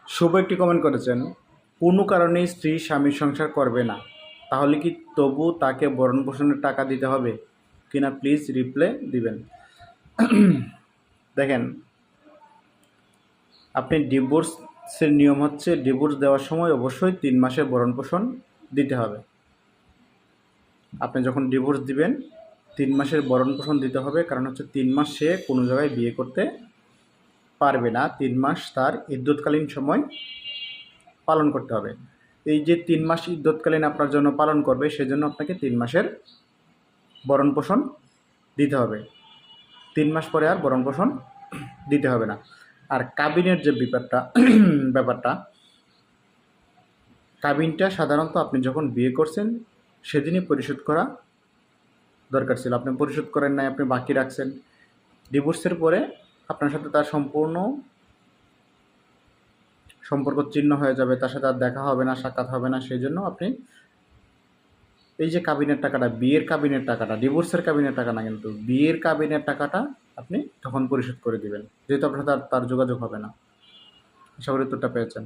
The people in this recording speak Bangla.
শুভ একটি কমেন্ট করেছেন, কোনো কারণেই স্ত্রী স্বামীর সংসার করবে না, তাহলে কি তবু তাকে ভরণ পোষণের টাকা দিতে হবে কিনা প্লিজ রিপ্লাই দিবেন। দেখেন, আপনি ডিভোর্সের নিয়ম হচ্ছে ডিভোর্স দেওয়ার সময় অবশ্যই 3 মাসের ভরণ পোষণ দিতে হবে। আপনি যখন ডিভোর্স দিবেন 3 মাসের ভরণ পোষণ দিতে হবে, কারণ হচ্ছে 3 মাস সে কোনো জায়গায় বিয়ে করতে পারবে না। 3 মাস তার ইদ্যৎকালীন সময় পালন করতে হবে। এই যে 3 মাস ইদ্যৎকালীন আপনার জন্য পালন করবে, সেজন্য আপনাকে 3 মাসের ভরণ পোষণ দিতে হবে। 3 মাস পরে আর ভরণ পোষণ দিতে হবে না। আর কাবিনের যে ব্যাপারটা কাবিনটা সাধারণত আপনি যখন বিয়ে করছেন সেদিনই পরিশোধ করা দরকার ছিল। আপনি পরিশোধ করেন নাই, আপনি বাকি রাখছেন। ডিভোর্সের পরে আপনার সাথে তার সম্পূর্ণ সম্পর্ক ছিন্ন হয়ে যাবে, তার সাথে আর দেখা হবে না, সাক্ষাৎ হবে না। সেই জন্য আপনি এই যে কাবিনের টাকাটা, বিয়ের কাবিনের টাকাটা, ডিভোর্সের কাবিনের টাকা না, কিন্তু বিয়ের কাবিনের টাকাটা আপনি তখন পরিশোধ করে দিবেন, যেহেতু আপনার তার যোগাযোগ হবে না। আশা করি উত্তরটা পেয়েছেন।